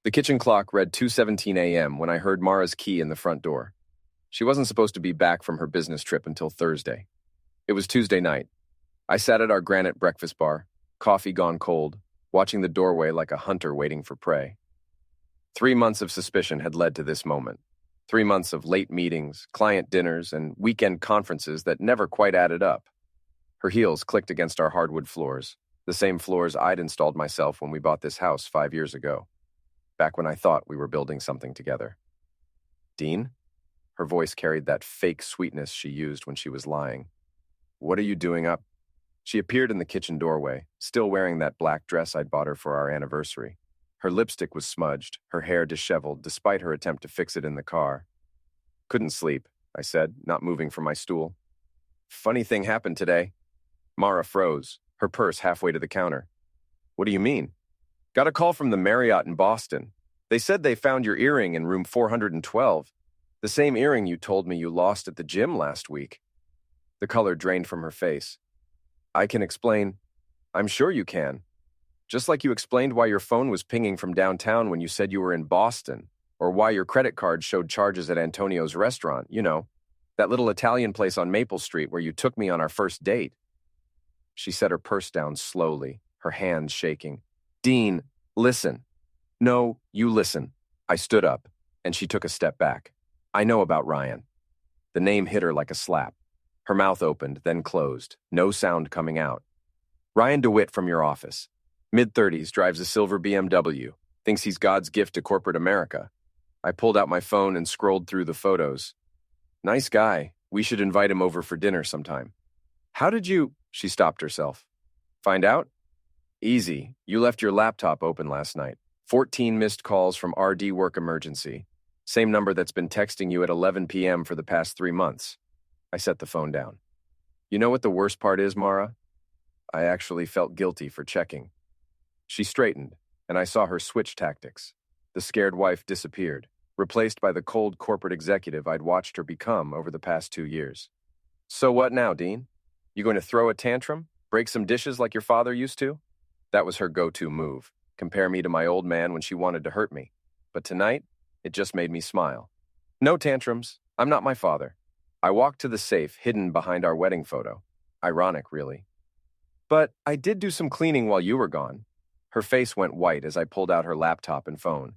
The kitchen clock read 2:17 a.m. when I heard Mara's key in the front door. She wasn't supposed to be back from her business trip until Thursday. It was Tuesday night. I sat at our granite breakfast bar, coffee gone cold, watching the doorway like a hunter waiting for prey. 3 months of suspicion had led to this moment. 3 months of late meetings, client dinners, and weekend conferences that never quite added up. Her heels clicked against our hardwood floors, the same floors I'd installed myself when we bought this house 5 years ago, back when I thought we were building something together. Dean? Her voice carried that fake sweetness she used when she was lying. What are you doing up? She appeared in the kitchen doorway, still wearing that black dress I'd bought her for our anniversary. Her lipstick was smudged, her hair disheveled, despite her attempt to fix it in the car. Couldn't sleep, I said, not moving from my stool. Funny thing happened today. Mara froze, her purse halfway to the counter. What do you mean? Got a call from the Marriott in Boston. They said they found your earring in room 412, the same earring you told me you lost at the gym last week. The color drained from her face. I can explain. I'm sure you can. Just like you explained why your phone was pinging from downtown when you said you were in Boston, or why your credit card showed charges at Antonio's restaurant, that little Italian place on Maple Street where you took me on our first date. She set her purse down slowly, her hands shaking. Dean, listen. No, you listen. I stood up, and she took a step back. I know about Ryan. The name hit her like a slap. Her mouth opened, then closed, no sound coming out. Ryan DeWitt from your office. Mid-30s, drives a silver BMW, thinks he's God's gift to corporate America. I pulled out my phone and scrolled through the photos. Nice guy. We should invite him over for dinner sometime. How did you... She stopped herself. Find out? Easy. You left your laptop open last night. 14 missed calls from RD work emergency. Same number that's been texting you at 11 p.m. for the past 3 months. I set the phone down. You know what the worst part is, Mara? I actually felt guilty for checking. She straightened, and I saw her switch tactics. The scared wife disappeared, replaced by the cold corporate executive I'd watched her become over the past 2 years. So what now, Dean? You going to throw a tantrum? Break some dishes like your father used to? That was her go-to move. Compare me to my old man when she wanted to hurt me. But tonight, it just made me smile. No tantrums. I'm not my father. I walked to the safe hidden behind our wedding photo. Ironic, really. But I did do some cleaning while you were gone. Her face went white as I pulled out her laptop and phone.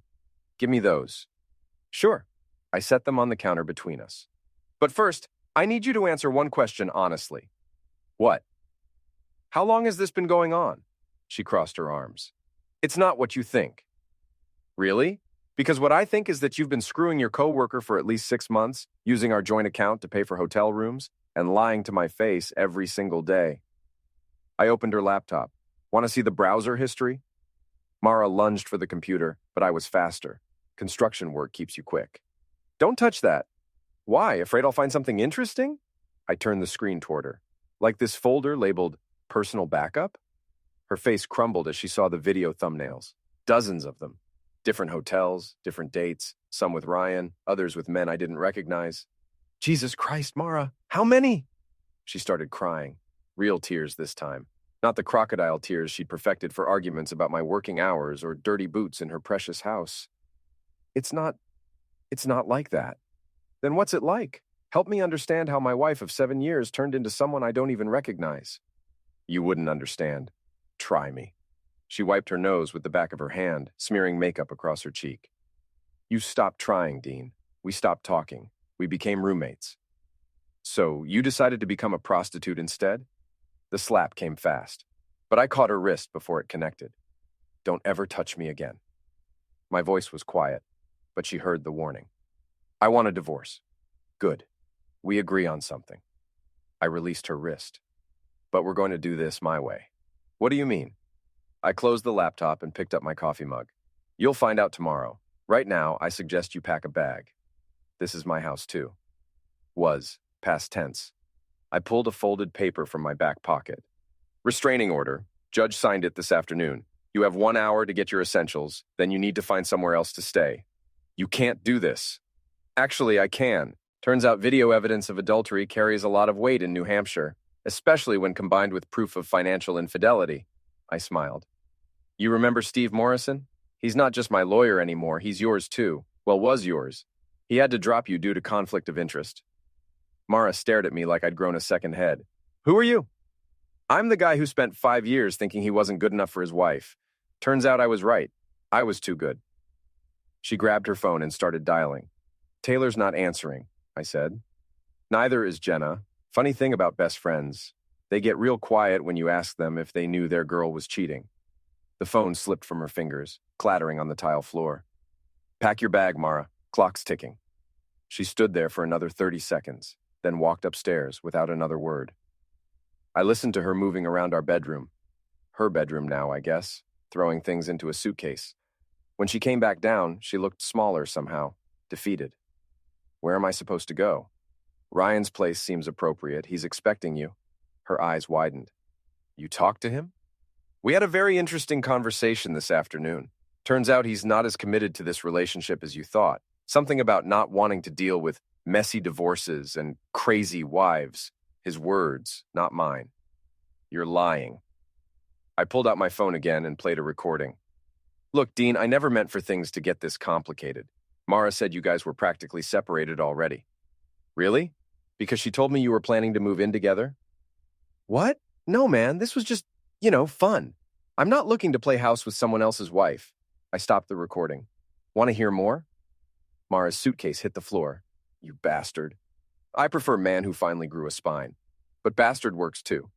Give me those. Sure. I set them on the counter between us. But first, I need you to answer one question honestly. What? How long has this been going on? She crossed her arms. It's not what you think. Really? Because what I think is that you've been screwing your coworker for at least 6 months, using our joint account to pay for hotel rooms, and lying to my face every single day. I opened her laptop. Want to see the browser history? Mara lunged for the computer, but I was faster. Construction work keeps you quick. Don't touch that. Why? Afraid I'll find something interesting? I turned the screen toward her. Like this folder labeled personal backup? Her face crumbled as she saw the video thumbnails. Dozens of them. Different hotels, different dates, some with Ryan, others with men I didn't recognize. Jesus Christ, Mara, how many? She started crying. Real tears this time. Not the crocodile tears she'd perfected for arguments about my working hours or dirty boots in her precious house. It's not like that. Then what's it like? Help me understand how my wife of 7 years turned into someone I don't even recognize. You wouldn't understand. Try me. She wiped her nose with the back of her hand, smearing makeup across her cheek. You stopped trying, Dean. We stopped talking. We became roommates. So you decided to become a prostitute instead? The slap came fast, but I caught her wrist before it connected. Don't ever touch me again. My voice was quiet, but she heard the warning. I want a divorce. Good. We agree on something. I released her wrist. But we're going to do this my way. What do you mean? I closed the laptop and picked up my coffee mug. You'll find out tomorrow. Right now, I suggest you pack a bag. This is my house too. Was, past tense. I pulled a folded paper from my back pocket. Restraining order. Judge signed it this afternoon. You have 1 hour to get your essentials, then you need to find somewhere else to stay. You can't do this. Actually, I can. Turns out video evidence of adultery carries a lot of weight in New Hampshire, especially when combined with proof of financial infidelity. I smiled. You remember Steve Morrison? He's not just my lawyer anymore, he's yours too. Well, was yours. He had to drop you due to conflict of interest. Mara stared at me like I'd grown a second head. Who are you? I'm the guy who spent 5 years thinking he wasn't good enough for his wife. Turns out I was right. I was too good. She grabbed her phone and started dialing. Taylor's not answering, I said. Neither is Jenna. Funny thing about best friends. They get real quiet when you ask them if they knew their girl was cheating. The phone slipped from her fingers, clattering on the tile floor. Pack your bag, Mara. Clock's ticking. She stood there for another 30 seconds, then walked upstairs without another word. I listened to her moving around our bedroom. Her bedroom now, I guess, throwing things into a suitcase. When she came back down, she looked smaller somehow, defeated. Where am I supposed to go? Ryan's place seems appropriate. He's expecting you. Her eyes widened. You talked to him? We had a very interesting conversation this afternoon. Turns out he's not as committed to this relationship as you thought. Something about not wanting to deal with messy divorces and crazy wives. His words, not mine. You're lying. I pulled out my phone again and played a recording. Look, Dean, I never meant for things to get this complicated. Mara said you guys were practically separated already. Really? Because she told me you were planning to move in together? What? No, man, this was just, fun. I'm not looking to play house with someone else's wife. I stopped the recording. Want to hear more? Mara's suitcase hit the floor. You bastard. I prefer man who finally grew a spine. But bastard works too.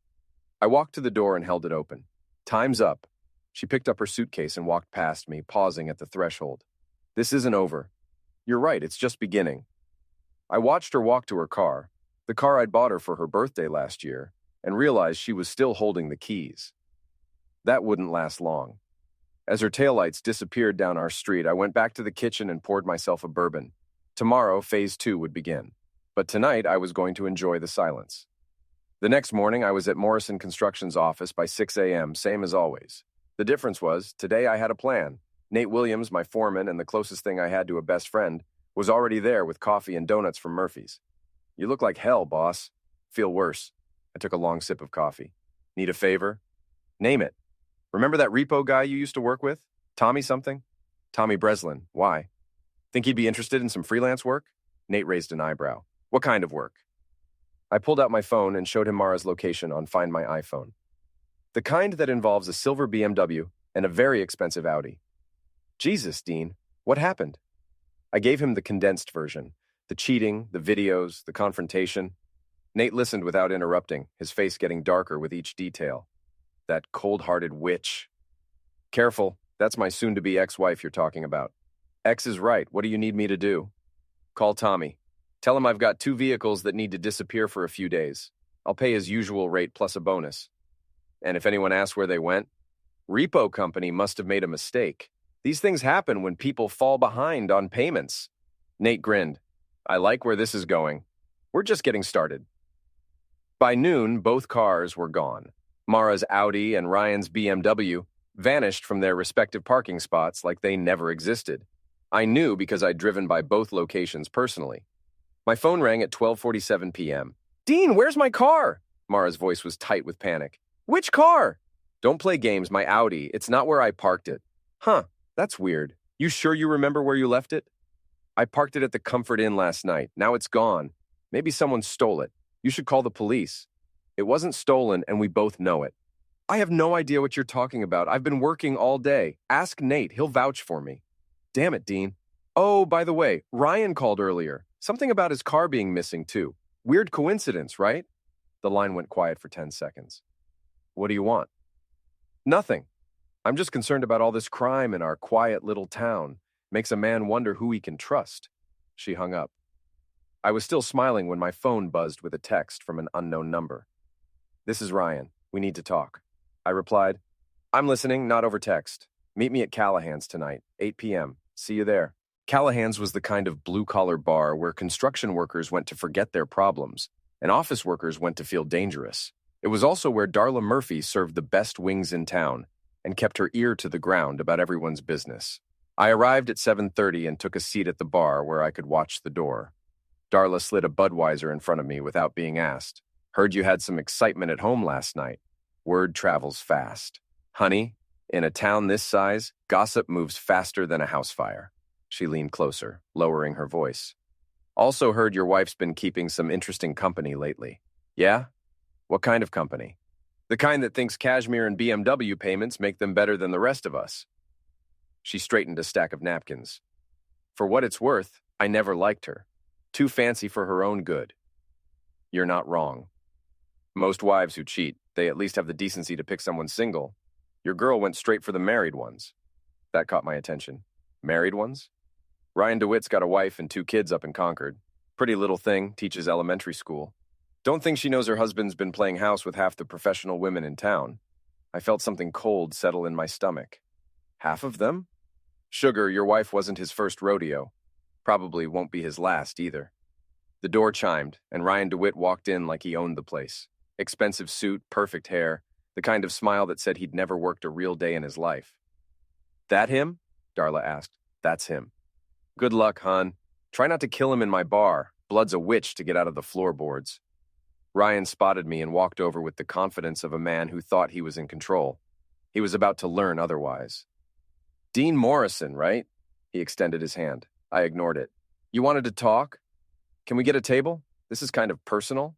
I walked to the door and held it open. Time's up. She picked up her suitcase and walked past me, pausing at the threshold. This isn't over. You're right, it's just beginning. I watched her walk to her car, the car I'd bought her for her birthday last year, and realized she was still holding the keys. That wouldn't last long. As her taillights disappeared down our street, I went back to the kitchen and poured myself a bourbon. Tomorrow, phase 2 would begin. But tonight, I was going to enjoy the silence. The next morning, I was at Morrison Construction's office by 6 a.m., same as always. The difference was, today I had a plan. Nate Williams, my foreman and the closest thing I had to a best friend, was already there with coffee and donuts from Murphy's. You look like hell, boss. Feel worse. I took a long sip of coffee. Need a favor? Name it. Remember that repo guy you used to work with? Tommy something? Tommy Breslin. Why? Think he'd be interested in some freelance work? Nate raised an eyebrow. What kind of work? I pulled out my phone and showed him Mara's location on Find My iPhone. The kind that involves a silver BMW and a very expensive Audi. Jesus, Dean, what happened? I gave him the condensed version. The cheating, the videos, the confrontation. Nate listened without interrupting, his face getting darker with each detail. That cold-hearted witch. Careful, that's my soon-to-be ex-wife you're talking about. X is right, what do you need me to do? Call Tommy. Tell him I've got 2 vehicles that need to disappear for a few days. I'll pay his usual rate plus a bonus. And if anyone asks where they went, Repo Company must have made a mistake. These things happen when people fall behind on payments. Nate grinned. I like where this is going. We're just getting started. By noon, both cars were gone. Mara's Audi and Ryan's BMW vanished from their respective parking spots like they never existed. I knew because I'd driven by both locations personally. My phone rang at 12:47 p.m. Dean, where's my car? Mara's voice was tight with panic. Which car? Don't play games, my Audi. It's not where I parked it. Huh, that's weird. You sure you remember where you left it? I parked it at the Comfort Inn last night. Now it's gone. Maybe someone stole it. You should call the police. It wasn't stolen, and we both know it. I have no idea what you're talking about. I've been working all day. Ask Nate. He'll vouch for me. Damn it, Dean. Oh, by the way, Ryan called earlier. Something about his car being missing, too. Weird coincidence, right? The line went quiet for 10 seconds. What do you want? Nothing. I'm just concerned about all this crime in our quiet little town. Makes a man wonder who he can trust. She hung up. I was still smiling when my phone buzzed with a text from an unknown number. This is Ryan. We need to talk. I replied, I'm listening, not over text. Meet me at Callahan's tonight, 8 p.m. See you there. Callahan's was the kind of blue-collar bar where construction workers went to forget their problems, and office workers went to feel dangerous. It was also where Darla Murphy served the best wings in town and kept her ear to the ground about everyone's business. I arrived at 7:30 and took a seat at the bar where I could watch the door. Darla slid a Budweiser in front of me without being asked. Heard you had some excitement at home last night. Word travels fast. Honey, In a town this size, gossip moves faster than a house fire. She leaned closer, lowering her voice. Also heard your wife's been keeping some interesting company lately. Yeah? What kind of company? The kind that thinks cashmere and BMW payments make them better than the rest of us. She straightened a stack of napkins. For what it's worth, I never liked her. Too fancy for her own good. You're not wrong. Most wives who cheat, they at least have the decency to pick someone single. Your girl went straight for the married ones. That caught my attention. Married ones? Ryan DeWitt's got a wife and 2 kids up in Concord. Pretty little thing, teaches elementary school. Don't think she knows her husband's been playing house with half the professional women in town. I felt something cold settle in my stomach. Half of them? Sugar, your wife wasn't his first rodeo. Probably won't be his last either. The door chimed, and Ryan DeWitt walked in like he owned the place. Expensive suit, perfect hair, the kind of smile that said he'd never worked a real day in his life. That him? Darla asked. That's him. Good luck, hon. Try not to kill him in my bar. Blood's a witch to get out of the floorboards. Ryan spotted me and walked over with the confidence of a man who thought he was in control. He was about to learn otherwise. Dean Morrison, right? He extended his hand. I ignored it. You wanted to talk? Can we get a table? This is kind of personal.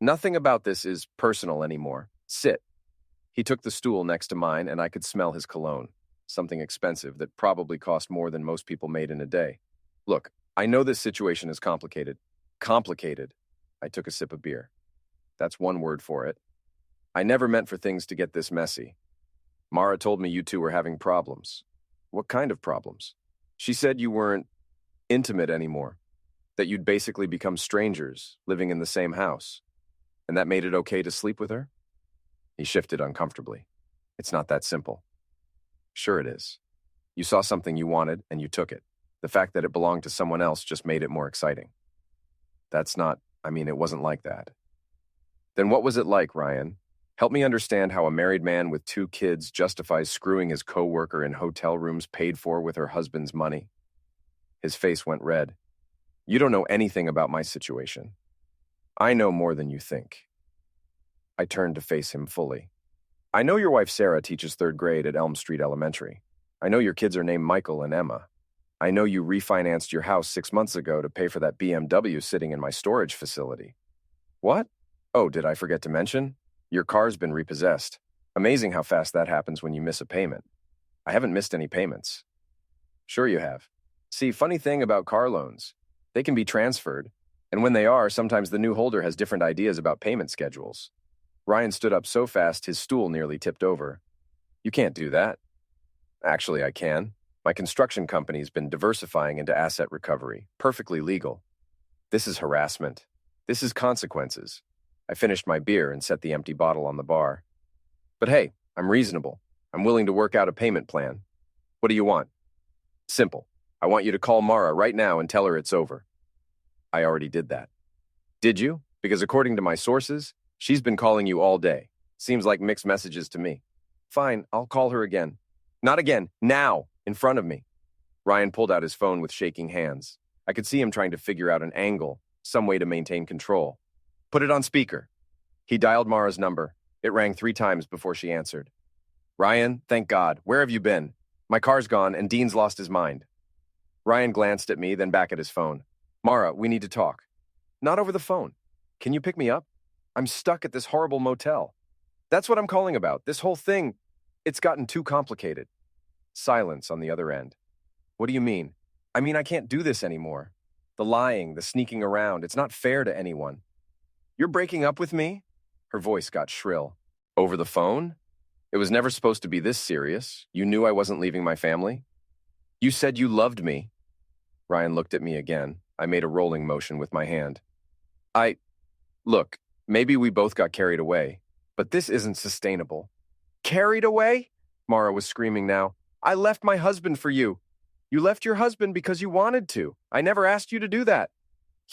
Nothing about this is personal anymore. Sit. He took the stool next to mine, and I could smell his cologne. Something expensive that probably cost more than most people made in a day. Look, I know this situation is complicated. Complicated. I took a sip of beer. That's one word for it. I never meant for things to get this messy. Mara told me you two were having problems. What kind of problems? She said you weren't intimate anymore, that you'd basically become strangers, living in the same house, and that made it okay to sleep with her? He shifted uncomfortably. It's not that simple. Sure it is. You saw something you wanted, and you took it. The fact that it belonged to someone else just made it more exciting. It wasn't like that. Then what was it like, Ryan? Help me understand how a married man with 2 kids justifies screwing his co-worker in hotel rooms paid for with her husband's money. His face went red. You don't know anything about my situation. I know more than you think. I turned to face him fully. I know your wife Sarah teaches 3rd grade at Elm Street Elementary. I know your kids are named Michael and Emma. I know you refinanced your house 6 months ago to pay for that BMW sitting in my storage facility. What? Oh, did I forget to mention? Your car's been repossessed. Amazing how fast that happens when you miss a payment. I haven't missed any payments. Sure you have. See, funny thing about car loans. They can be transferred, and when they are, sometimes the new holder has different ideas about payment schedules. Ryan stood up so fast his stool nearly tipped over. You can't do that. Actually, I can. My construction company's been diversifying into asset recovery. Perfectly legal. This is harassment. This is consequences. I finished my beer and set the empty bottle on the bar. But hey, I'm reasonable. I'm willing to work out a payment plan. What do you want? Simple. I want you to call Mara right now and tell her it's over. I already did that. Did you? Because according to my sources, she's been calling you all day. Seems like mixed messages to me. Fine, I'll call her again. Not again. Now, in front of me. Ryan pulled out his phone with shaking hands. I could see him trying to figure out an angle, some way to maintain control. Put it on speaker. He dialed Mara's number. It rang 3 times before she answered. Ryan, thank God. Where have you been? My car's gone and Dean's lost his mind. Ryan glanced at me, then back at his phone. Mara, we need to talk. Not over the phone. Can you pick me up? I'm stuck at this horrible motel. That's what I'm calling about. This whole thing, it's gotten too complicated. Silence on the other end. What do you mean? I can't do this anymore. The lying, the sneaking around, it's not fair to anyone. You're breaking up with me? Her voice got shrill. Over the phone? It was never supposed to be this serious. You knew I wasn't leaving my family? You said you loved me. Ryan looked at me again. I made a rolling motion with my hand. Look, maybe we both got carried away, but this isn't sustainable. Carried away? Mara was screaming now. I left my husband for you. You left your husband because you wanted to. I never asked you to do that.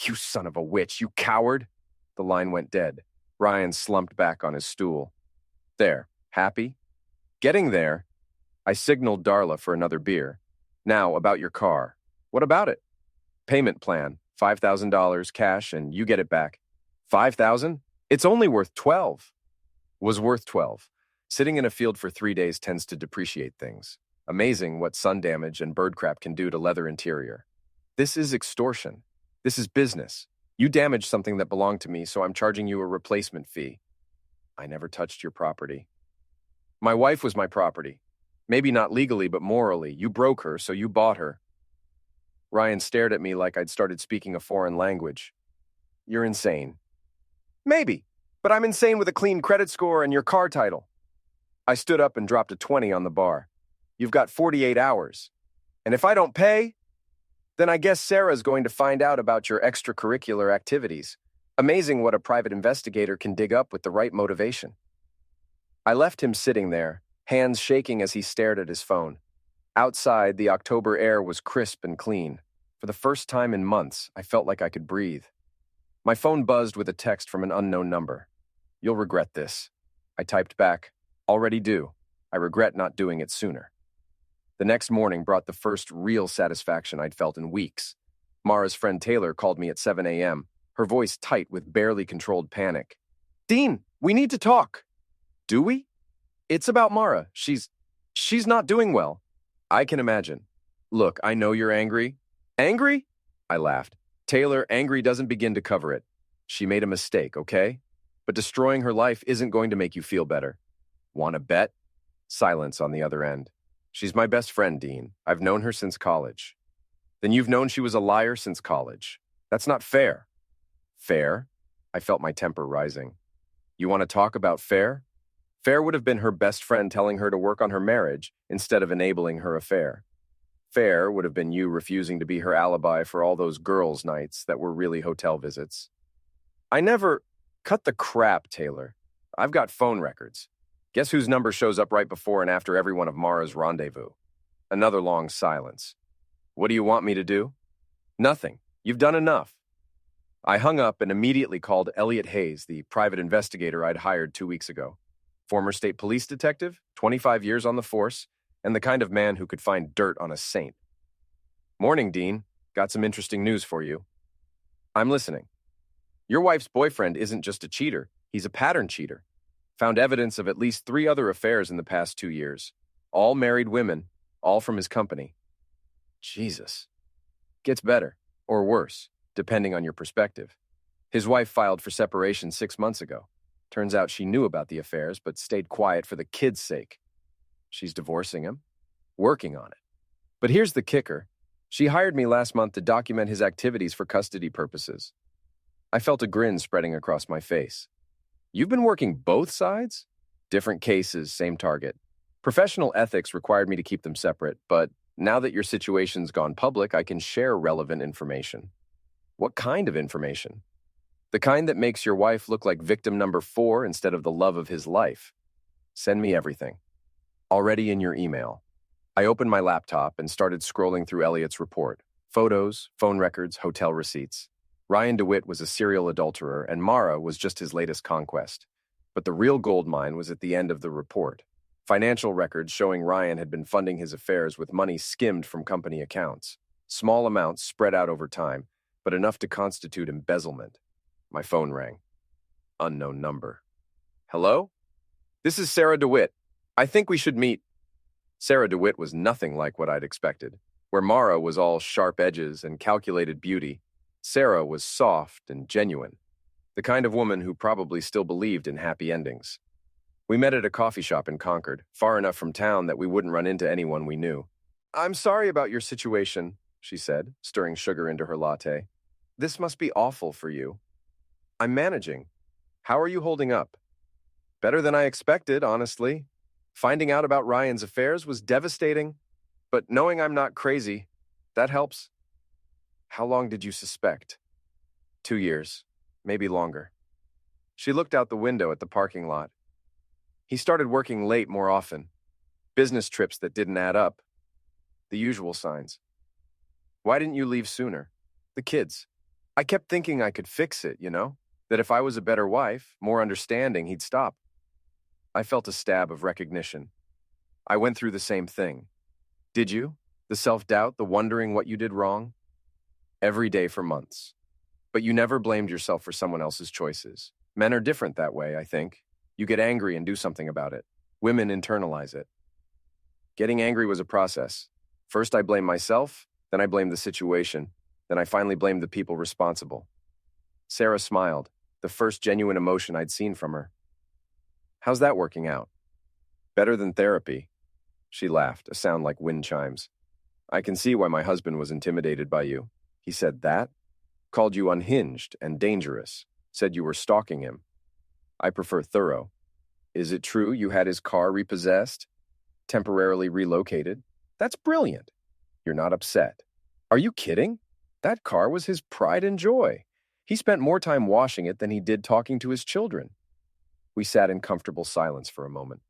You son of a witch, you coward. The line went dead. Ryan slumped back on his stool. There, happy? Getting there. I signaled Darla for another beer. Now, about your car. What about it? Payment plan, $5,000 cash, and you get it back. $5,000? It's only worth $12. Was worth $12. Sitting in a field for 3 days tends to depreciate things. Amazing what sun damage and bird crap can do to leather interior. This is extortion. This is business. You damaged something that belonged to me, so I'm charging you a replacement fee. I never touched your property. My wife was my property. Maybe not legally, but morally. You broke her, so you bought her. Ryan stared at me like I'd started speaking a foreign language. You're insane. Maybe, but I'm insane with a clean credit score and your car title. I stood up and dropped a 20 on the bar. You've got 48 hours. And if I don't pay, then I guess Sarah's going to find out about your extracurricular activities. Amazing what a private investigator can dig up with the right motivation. I left him sitting there, hands shaking as he stared at his phone. Outside, the October air was crisp and clean. For the first time in months, I felt like I could breathe. My phone buzzed with a text from an unknown number. You'll regret this. I typed back, already do. I regret not doing it sooner. The next morning brought the first real satisfaction I'd felt in weeks. Mara's friend Taylor called me at 7 a.m., her voice tight with barely controlled panic. Dean, we need to talk. Do we? It's about Mara. She's not doing well. I can imagine. Look, I know you're angry. Angry? I laughed. Taylor, angry doesn't begin to cover it. She made a mistake, okay? But destroying her life isn't going to make you feel better. Want to bet? Silence on the other end. She's my best friend, Dean. I've known her since college. Then you've known she was a liar since college. That's not fair. Fair? I felt my temper rising. You want to talk about fair? Fair would have been her best friend telling her to work on her marriage instead of enabling her affair. Fair would have been you refusing to be her alibi for all those girls' nights that were really hotel visits. I never... Cut the crap, Taylor. I've got phone records. Guess whose number shows up right before and after every one of Mara's rendezvous? Another long silence. What do you want me to do? Nothing. You've done enough. I hung up and immediately called Elliot Hayes, the private investigator I'd hired 2 weeks ago. Former state police detective, 25 years on the force, and the kind of man who could find dirt on a saint. Morning, Dean. Got some interesting news for you. I'm listening. Your wife's boyfriend isn't just a cheater. He's a pattern cheater. Found evidence of at least 3 other affairs in the past 2 years. All married women, all from his company. Jesus. Gets better, or worse, depending on your perspective. His wife filed for separation 6 months ago. Turns out she knew about the affairs, but stayed quiet for the kids' sake. She's divorcing him, working on it. But here's the kicker. She hired me last month to document his activities for custody purposes. I felt a grin spreading across my face. You've been working both sides? Different cases, same target. Professional ethics required me to keep them separate, but now that your situation's gone public, I can share relevant information. What kind of information? The kind that makes your wife look like victim number 4 instead of the love of his life. Send me everything. Already in your email. I opened my laptop and started scrolling through Elliot's report. Photos, phone records, hotel receipts. Ryan DeWitt was a serial adulterer, and Mara was just his latest conquest. But the real gold mine was at the end of the report. Financial records showing Ryan had been funding his affairs with money skimmed from company accounts. Small amounts spread out over time, but enough to constitute embezzlement. My phone rang. Unknown number. Hello? This is Sarah DeWitt. I think we should meet. Sarah DeWitt was nothing like what I'd expected. Where Mara was all sharp edges and calculated beauty, Sarah was soft and genuine, the kind of woman who probably still believed in happy endings. We met at a coffee shop in Concord, far enough from town that we wouldn't run into anyone we knew. I'm sorry about your situation, she said, stirring sugar into her latte. This must be awful for you. I'm managing. How are you holding up? Better than I expected, honestly. Finding out about Ryan's affairs was devastating, but knowing I'm not crazy, that helps. How long did you suspect? 2 years, maybe longer. She looked out the window at the parking lot. He started working late more often. Business trips that didn't add up. The usual signs. Why didn't you leave sooner? The kids. I kept thinking I could fix it, that if I was a better wife, more understanding, he'd stop. I felt a stab of recognition. I went through the same thing. Did you? The self-doubt, the wondering what you did wrong? Every day for months. But you never blamed yourself for someone else's choices. Men are different that way, I think. You get angry and do something about it. Women internalize it. Getting angry was a process. First, I blamed myself, then I blamed the situation, then I finally blamed the people responsible. Sarah smiled, the first genuine emotion I'd seen from her. How's that working out? Better than therapy. She laughed, a sound like wind chimes. I can see why my husband was intimidated by you. He said that? Called you unhinged and dangerous. Said you were stalking him. I prefer thorough. Is it true you had his car repossessed? Temporarily relocated? That's brilliant. You're not upset. Are you kidding? That car was his pride and joy. He spent more time washing it than he did talking to his children. We sat in comfortable silence for a moment.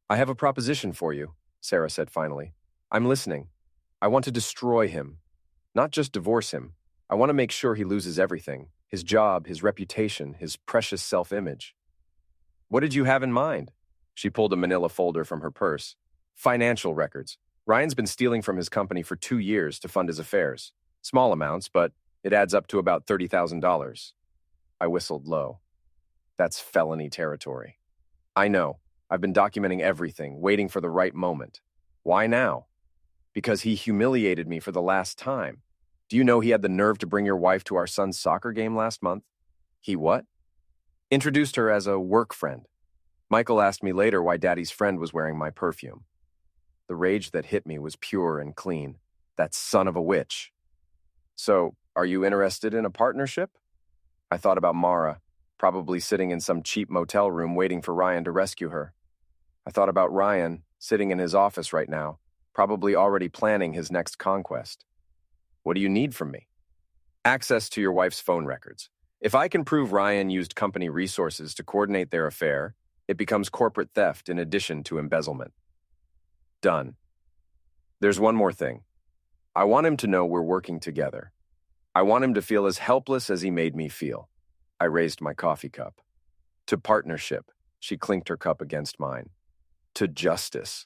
I have a proposition for you, Sarah said finally. I'm listening. I want to destroy him. Not just divorce him. I want to make sure he loses everything. His job, his reputation, his precious self-image. What did you have in mind? She pulled a manila folder from her purse. Financial records. Ryan's been stealing from his company for 2 years to fund his affairs. Small amounts, but it adds up to about $30,000. I whistled low. That's felony territory. I know. I've been documenting everything, waiting for the right moment. Why now? Because he humiliated me for the last time. Do you know he had the nerve to bring your wife to our son's soccer game last month? He what? Introduced her as a work friend. Michael asked me later why Daddy's friend was wearing my perfume. The rage that hit me was pure and clean. That son of a witch. So, are you interested in a partnership? I thought about Mara, probably sitting in some cheap motel room waiting for Ryan to rescue her. I thought about Ryan, sitting in his office right now, probably already planning his next conquest. What do you need from me? Access to your wife's phone records. If I can prove Ryan used company resources to coordinate their affair, it becomes corporate theft in addition to embezzlement. Done. There's one more thing. I want him to know we're working together. I want him to feel as helpless as he made me feel. I raised my coffee cup. To partnership, she clinked her cup against mine. To justice.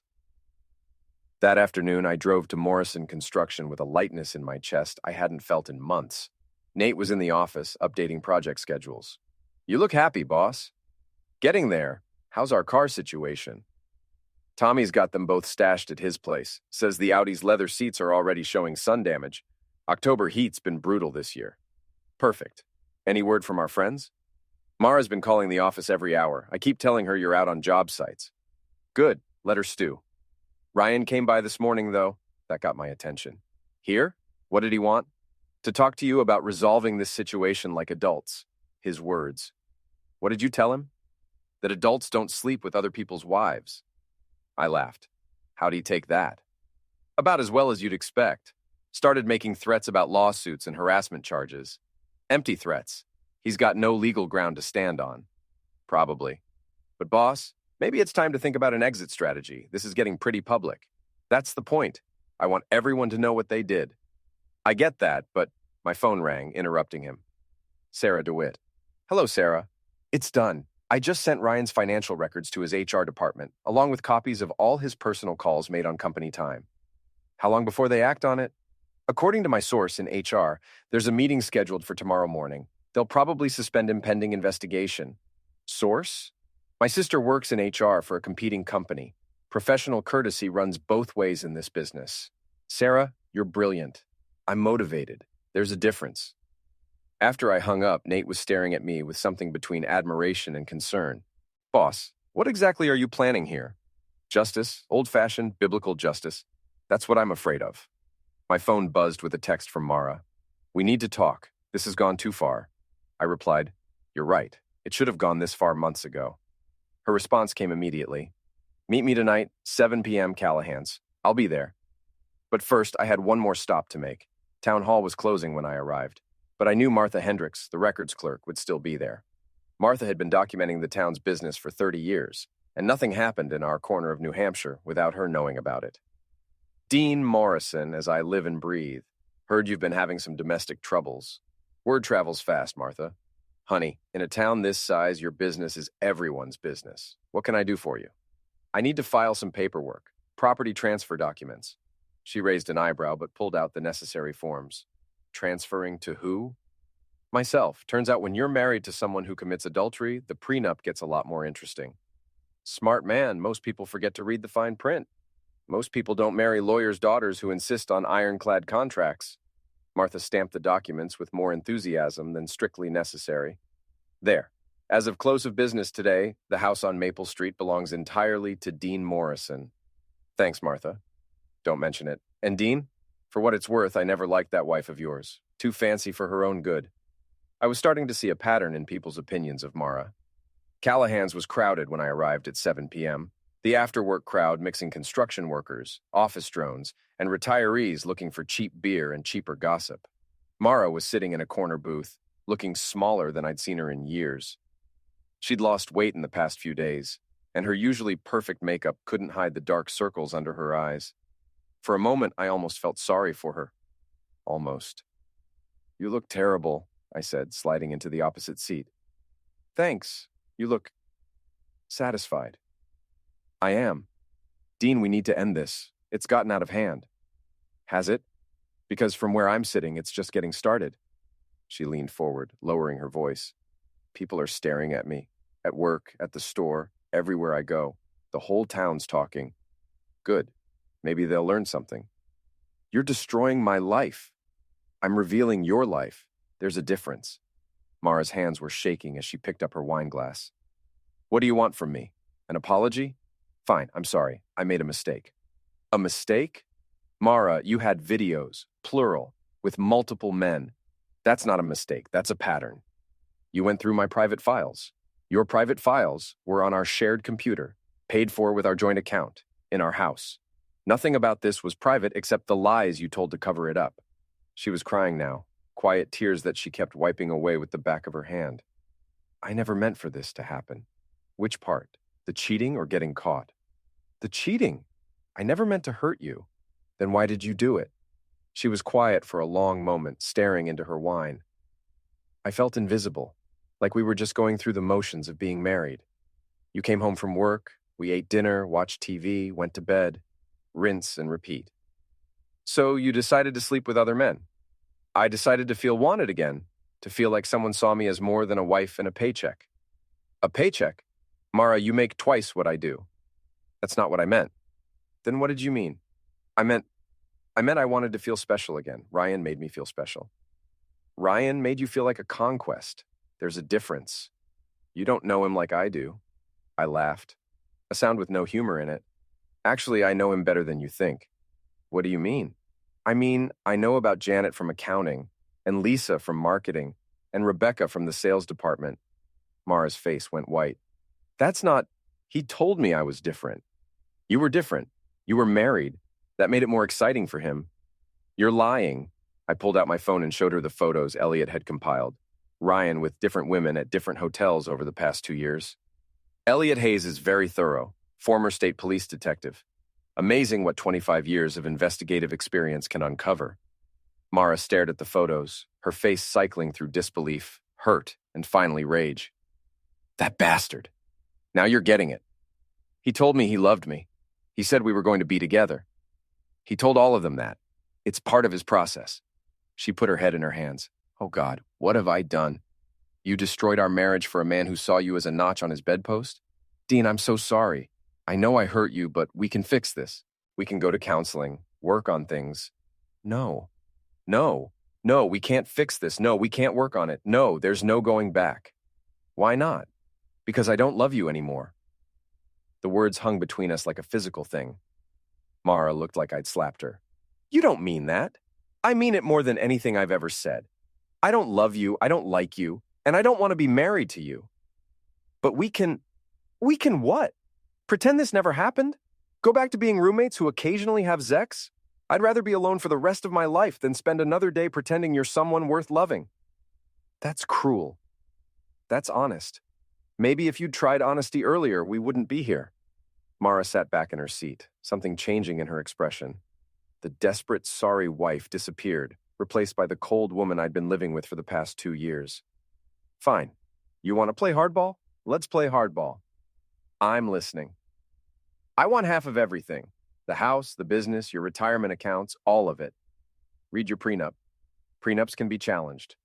That afternoon, I drove to Morrison Construction with a lightness in my chest I hadn't felt in months. Nate was in the office, updating project schedules. You look happy, boss. Getting there. How's our car situation? Tommy's got them both stashed at his place. Says the Audi's leather seats are already showing sun damage. October heat's been brutal this year. Perfect. Any word from our friends? Mara's been calling the office every hour. I keep telling her you're out on job sites. Good. Let her stew. Ryan came by this morning, though. That got my attention. Here? What did he want? To talk to you about resolving this situation like adults. His words. What did you tell him? That adults don't sleep with other people's wives. I laughed. How'd he take that? About as well as you'd expect. Started making threats about lawsuits and harassment charges. Empty threats. He's got no legal ground to stand on. Probably. But boss, maybe it's time to think about an exit strategy. This is getting pretty public. That's the point. I want everyone to know what they did. I get that, but my phone rang, interrupting him. Sarah DeWitt. Hello, Sarah. It's done. I just sent Ryan's financial records to his HR department, along with copies of all his personal calls made on company time. How long before they act on it? According to my source in HR, there's a meeting scheduled for tomorrow morning. They'll probably suspend him pending investigation. Source? My sister works in HR for a competing company. Professional courtesy runs both ways in this business. Sarah, you're brilliant. I'm motivated. There's a difference. After I hung up, Nate was staring at me with something between admiration and concern. Boss, what exactly are you planning here? Justice, old-fashioned, biblical justice. That's what I'm afraid of. My phone buzzed with a text from Mara. We need to talk. This has gone too far. I replied, You're right. It should have gone this far months ago. Her response came immediately. Meet me tonight, 7 p.m. Callahan's. I'll be there. But first, I had one more stop to make. Town hall was closing when I arrived. But I knew Martha Hendricks, the records clerk, would still be there. Martha had been documenting the town's business for 30 years, and nothing happened in our corner of New Hampshire without her knowing about it. Dean Morrison, as I live and breathe. Heard you've been having some domestic troubles. Word travels fast, Martha. Honey, in a town this size, your business is everyone's business. What can I do for you? I need to file some paperwork, property transfer documents. She raised an eyebrow but pulled out the necessary forms. Transferring to who? Myself. Turns out when you're married to someone who commits adultery, the prenup gets a lot more interesting. Smart man, most people forget to read the fine print. Most people don't marry lawyers' daughters who insist on ironclad contracts. Martha stamped the documents with more enthusiasm than strictly necessary. There. As of close of business today, the house on Maple Street belongs entirely to Dean Morrison. Thanks, Martha. Don't mention it. And Dean? For what it's worth, I never liked that wife of yours. Too fancy for her own good. I was starting to see a pattern in people's opinions of Mara. Callahan's was crowded when I arrived at 7 p.m. The after-work crowd mixing construction workers, office drones, and retirees looking for cheap beer and cheaper gossip. Mara was sitting in a corner booth, looking smaller than I'd seen her in years. She'd lost weight in the past few days, and her usually perfect makeup couldn't hide the dark circles under her eyes. For a moment, I almost felt sorry for her. Almost. You look terrible, I said, sliding into the opposite seat. Thanks. You look satisfied. I am. Dean, we need to end this. It's gotten out of hand. Has it? Because from where I'm sitting, it's just getting started. She leaned forward, lowering her voice. People are staring at me. At work, at the store, everywhere I go. The whole town's talking. Good. Maybe they'll learn something. You're destroying my life. I'm revealing your life. There's a difference. Mara's hands were shaking as she picked up her wine glass. What do you want from me? An apology? Fine, I'm sorry. I made a mistake. A mistake? Mara, you had videos, plural, with multiple men. That's not a mistake. That's a pattern. You went through my private files. Your private files were on our shared computer, paid for with our joint account, in our house. Nothing about this was private except the lies you told to cover it up. She was crying now, quiet tears that she kept wiping away with the back of her hand. I never meant for this to happen. Which part? The cheating or getting caught? The cheating. I never meant to hurt you. Then why did you do it? She was quiet for a long moment, staring into her wine. I felt invisible, like we were just going through the motions of being married. You came home from work, we ate dinner, watched TV, went to bed, rinse and repeat. So you decided to sleep with other men. I decided to feel wanted again, to feel like someone saw me as more than a wife and a paycheck. A paycheck? Mara, you make twice what I do. That's not what I meant. Then what did you mean? I meant I wanted to feel special again. Ryan made me feel special. Ryan made you feel like a conquest. There's a difference. You don't know him like I do. I laughed, a sound with no humor in it. Actually, I know him better than you think. What do you mean? I mean, I know about Janet from accounting, and Lisa from marketing, and Rebecca from the sales department. Mara's face went white. That's not... He told me I was different. You were different. You were married. That made it more exciting for him. You're lying. I pulled out my phone and showed her the photos Elliot had compiled. Ryan with different women at different hotels over the past 2 years. Elliot Hayes is very thorough, former state police detective. Amazing what 25 years of investigative experience can uncover. Mara stared at the photos, her face cycling through disbelief, hurt, and finally rage. That bastard. Now you're getting it. He told me he loved me. He said we were going to be together. He told all of them that. It's part of his process. She put her head in her hands. Oh God, what have I done? You destroyed our marriage for a man who saw you as a notch on his bedpost? Dean, I'm so sorry. I know I hurt you, but we can fix this. We can go to counseling, work on things. No, we can't fix this. No, we can't work on it. No, there's no going back. Why not? Because I don't love you anymore. The words hung between us like a physical thing. Mara looked like I'd slapped her. You don't mean that. I mean it more than anything I've ever said. I don't love you, I don't like you, and I don't want to be married to you. But we can what? Pretend this never happened? Go back to being roommates who occasionally have sex? I'd rather be alone for the rest of my life than spend another day pretending you're someone worth loving. That's cruel. That's honest. Maybe if you'd tried honesty earlier, we wouldn't be here. Mara sat back in her seat, something changing in her expression. The desperate, sorry wife disappeared, replaced by the cold woman I'd been living with for the past 2 years. Fine. You want to play hardball? Let's play hardball. I'm listening. I want half of everything. The house, the business, your retirement accounts, all of it. Read your prenup. Prenups can be challenged.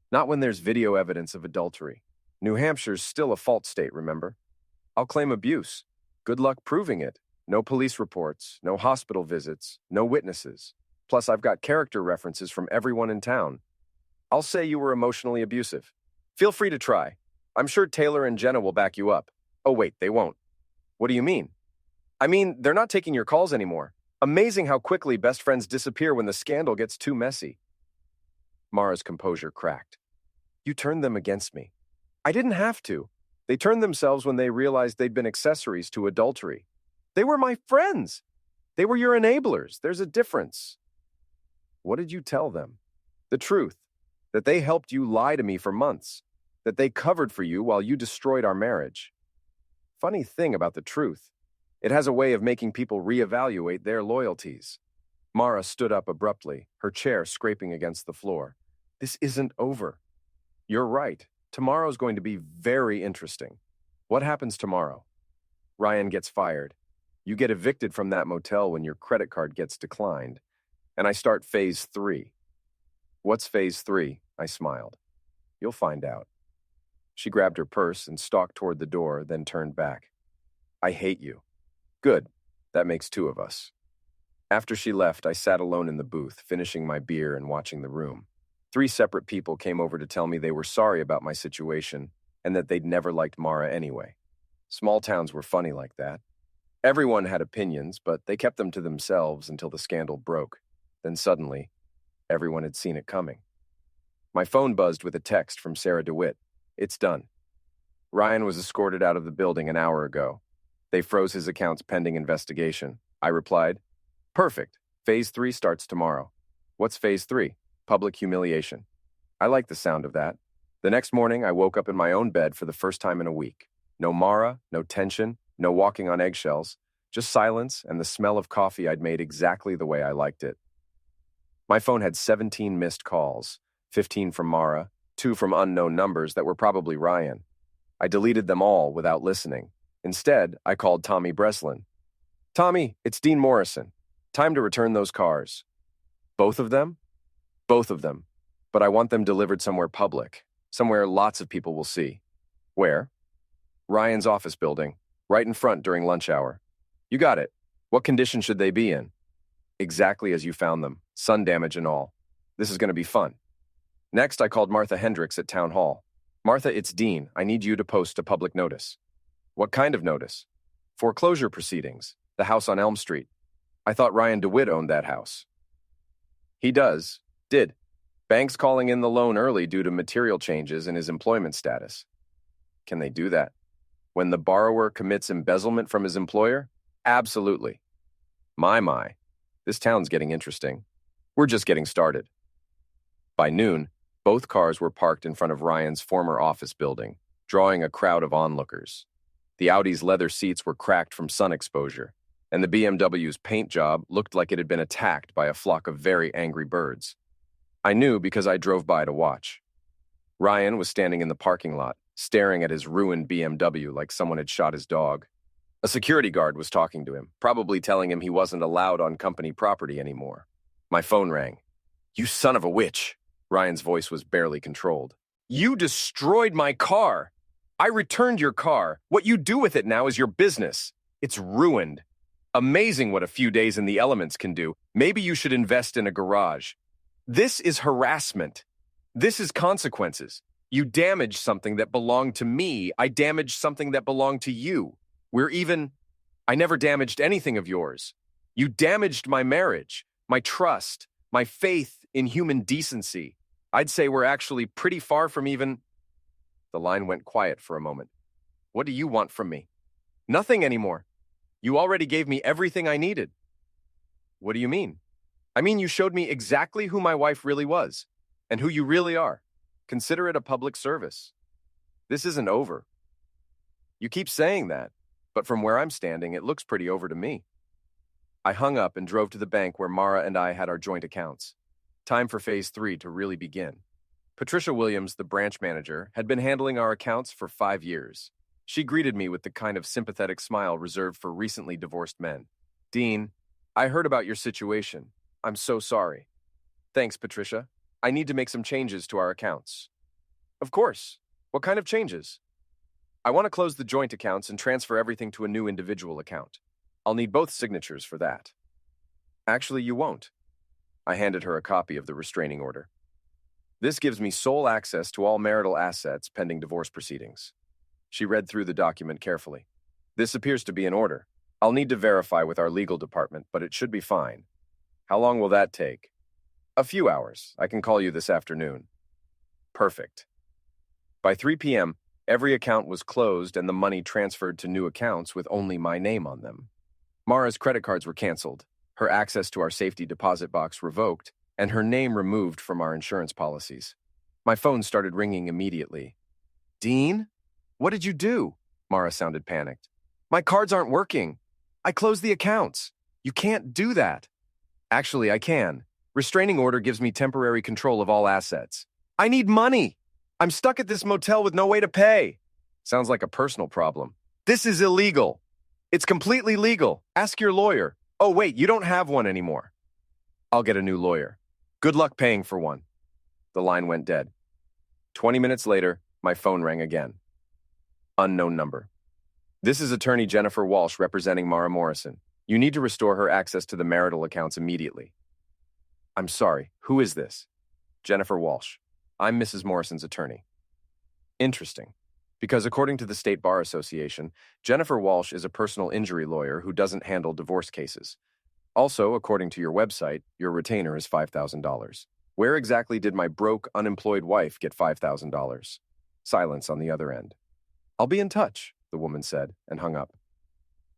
Not when there's video evidence of adultery. New Hampshire's still a fault state, remember? I'll claim abuse. Good luck proving it. No police reports, no hospital visits, no witnesses. Plus, I've got character references from everyone in town. I'll say you were emotionally abusive. Feel free to try. I'm sure Taylor and Jenna will back you up. Oh, wait, they won't. What do you mean? I mean, they're not taking your calls anymore. Amazing how quickly best friends disappear when the scandal gets too messy. Mara's composure cracked. You turned them against me. I didn't have to. They turned themselves when they realized they'd been accessories to adultery. They were my friends. They were your enablers. There's a difference. What did you tell them? The truth. That they helped you lie to me for months. That they covered for you while you destroyed our marriage. Funny thing about the truth. It has a way of making people reevaluate their loyalties. Mara stood up abruptly, her chair scraping against the floor. This isn't over. You're right. Tomorrow's going to be very interesting. What happens tomorrow? Ryan gets fired. You get evicted from that motel when your credit card gets declined. And I start phase 3. What's phase 3? I smiled. You'll find out. She grabbed her purse and stalked toward the door, then turned back. I hate you. Good. That makes 2 of us. After she left, I sat alone in the booth, finishing my beer and watching the room. 3 separate people came over to tell me they were sorry about my situation and that they'd never liked Mara anyway. Small towns were funny like that. Everyone had opinions, but they kept them to themselves until the scandal broke. Then suddenly, everyone had seen it coming. My phone buzzed with a text from Sarah DeWitt. It's done. Ryan was escorted out of the building an hour ago. They froze his accounts pending investigation. I replied, Perfect. Phase 3 starts tomorrow. What's phase 3? Public humiliation. I like the sound of that. The next morning, I woke up in my own bed for the first time in a week. No Mara, no tension, no walking on eggshells, just silence and the smell of coffee I'd made exactly the way I liked it. My phone had 17 missed calls, 15 from Mara, 2 from unknown numbers that were probably Ryan. I deleted them all without listening. Instead, I called Tommy Breslin. Tommy, it's Dean Morrison. Time to return those cars. Both of them? Both of them. But I want them delivered somewhere public, somewhere lots of people will see. Where? Ryan's office building, right in front during lunch hour. You got it. What condition should they be in? Exactly as you found them, sun damage and all. This is going to be fun. Next, I called Martha Hendricks at Town Hall. Martha, it's Dean. I need you to post a public notice. What kind of notice? Foreclosure proceedings. The house on Elm Street. I thought Ryan DeWitt owned that house. He does. Did. Bank's calling in the loan early due to material changes in his employment status. Can they do that? When the borrower commits embezzlement from his employer? Absolutely. My. This town's getting interesting. We're just getting started. By noon, both cars were parked in front of Ryan's former office building, drawing a crowd of onlookers. The Audi's leather seats were cracked from sun exposure, and the BMW's paint job looked like it had been attacked by a flock of very angry birds. I knew because I drove by to watch. Ryan was standing in the parking lot, staring at his ruined BMW like someone had shot his dog. A security guard was talking to him, probably telling him he wasn't allowed on company property anymore. My phone rang. You son of a witch! Ryan's voice was barely controlled. You destroyed my car! I returned your car. What you do with it now is your business. It's ruined. Amazing what a few days in the elements can do. Maybe you should invest in a garage. This is harassment. This is consequences. You damaged something that belonged to me. I damaged something that belonged to you. I never damaged anything of yours. You damaged my marriage, my trust, my faith in human decency. I'd say we're actually pretty far from even... The line went quiet for a moment. What do you want from me? Nothing anymore. You already gave me everything I needed. What do you mean? I mean, you showed me exactly who my wife really was, and who you really are. Consider it a public service. This isn't over. You keep saying that, but from where I'm standing, it looks pretty over to me. I hung up and drove to the bank where Mara and I had our joint accounts. Time for phase 3 to really begin. Patricia Williams, the branch manager, had been handling our accounts for 5 years. She greeted me with the kind of sympathetic smile reserved for recently divorced men. Dean, I heard about your situation. I'm so sorry. Thanks, Patricia. I need to make some changes to our accounts. Of course. What kind of changes? I want to close the joint accounts and transfer everything to a new individual account. I'll need both signatures for that. Actually, you won't. I handed her a copy of the restraining order. This gives me sole access to all marital assets pending divorce proceedings. She read through the document carefully. This appears to be in order. I'll need to verify with our legal department, but it should be fine. How long will that take? A few hours. I can call you this afternoon. Perfect. By 3 p.m., every account was closed and the money transferred to new accounts with only my name on them. Mara's credit cards were canceled, her access to our safety deposit box revoked, and her name removed from our insurance policies. My phone started ringing immediately. Dean? What did you do? Mara sounded panicked. My cards aren't working. I closed the accounts. You can't do that. Actually, I can. Restraining order gives me temporary control of all assets. I need money. I'm stuck at this motel with no way to pay. Sounds like a personal problem. This is illegal. It's completely legal. Ask your lawyer. Oh, wait, you don't have one anymore. I'll get a new lawyer. Good luck paying for one. The line went dead. 20 minutes later, my phone rang again. Unknown number. This is attorney Jennifer Walsh representing Mara Morrison. You need to restore her access to the marital accounts immediately. I'm sorry, who is this? Jennifer Walsh. I'm Mrs. Morrison's attorney. Interesting, because according to the State Bar Association, Jennifer Walsh is a personal injury lawyer who doesn't handle divorce cases. Also, according to your website, your retainer is $5,000. Where exactly did my broke, unemployed wife get $5,000? Silence on the other end. I'll be in touch, the woman said, and hung up.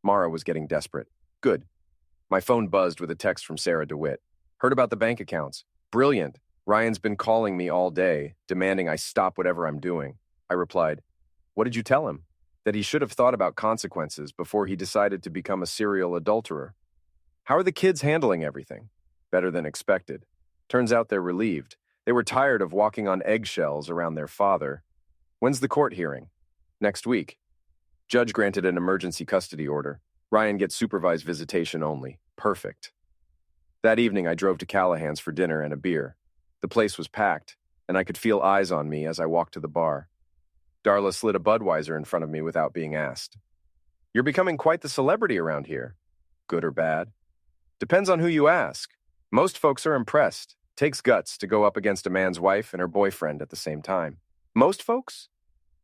Mara was getting desperate. Good. My phone buzzed with a text from Sarah DeWitt. Heard about the bank accounts. Brilliant. Ryan's been calling me all day, demanding I stop whatever I'm doing. I replied, what did you tell him? That he should have thought about consequences before he decided to become a serial adulterer. How are the kids handling everything? Better than expected. Turns out they're relieved. They were tired of walking on eggshells around their father. When's the court hearing? Next week. Judge granted an emergency custody order. Ryan gets supervised visitation only. Perfect. That evening, I drove to Callahan's for dinner and a beer. The place was packed, and I could feel eyes on me as I walked to the bar. Darla slid a Budweiser in front of me without being asked. You're becoming quite the celebrity around here. Good or bad? Depends on who you ask. Most folks are impressed. Takes guts to go up against a man's wife and her boyfriend at the same time. Most folks?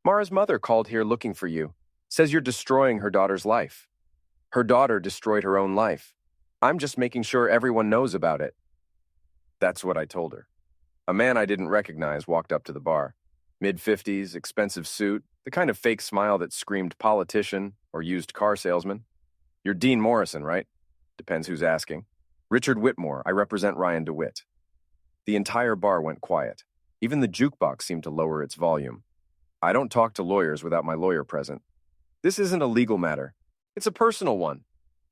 Mara's mother called here looking for you. Says you're destroying her daughter's life. Her daughter destroyed her own life. I'm just making sure everyone knows about it. That's what I told her. A man I didn't recognize walked up to the bar. Mid-50s, expensive suit, the kind of fake smile that screamed politician or used car salesman. You're Dean Morrison, right? Depends who's asking. Richard Whitmore, I represent Ryan DeWitt. The entire bar went quiet. Even the jukebox seemed to lower its volume. I don't talk to lawyers without my lawyer present. This isn't a legal matter. It's a personal one.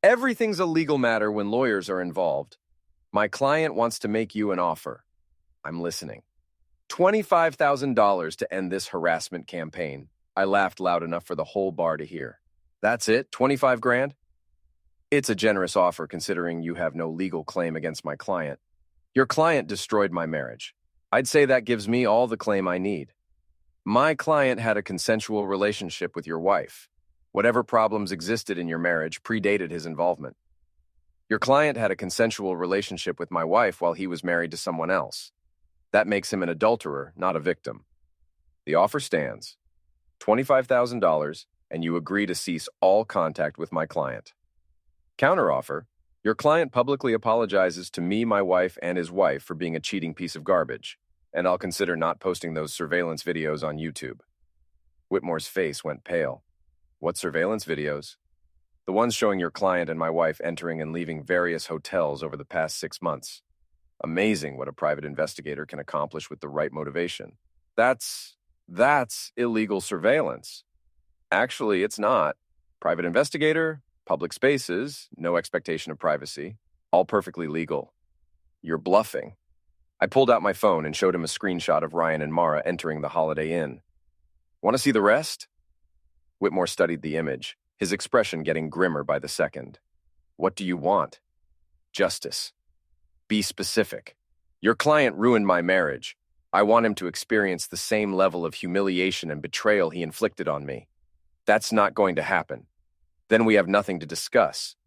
Everything's a legal matter when lawyers are involved. My client wants to make you an offer. I'm listening. $25,000 to end this harassment campaign. I laughed loud enough for the whole bar to hear. That's it? 25 grand? It's a generous offer considering you have no legal claim against my client. Your client destroyed my marriage. I'd say that gives me all the claim I need. My client had a consensual relationship with your wife. Whatever problems existed in your marriage predated his involvement. Your client had a consensual relationship with my wife while he was married to someone else. That makes him an adulterer, not a victim. The offer stands. $25,000, and you agree to cease all contact with my client. Counteroffer, your client publicly apologizes to me, my wife, and his wife for being a cheating piece of garbage, and I'll consider not posting those surveillance videos on YouTube. Whitmore's face went pale. What surveillance videos? The ones showing your client and my wife entering and leaving various hotels over the past 6 months. Amazing what a private investigator can accomplish with the right motivation. That's illegal surveillance. Actually, it's not. Private investigator, public spaces, no expectation of privacy, all perfectly legal. You're bluffing. I pulled out my phone and showed him a screenshot of Ryan and Mara entering the Holiday Inn. Want to see the rest? Whitmore studied the image, his expression getting grimmer by the second. What do you want? Justice. Be specific. Your client ruined my marriage. I want him to experience the same level of humiliation and betrayal he inflicted on me. That's not going to happen. Then we have nothing to discuss.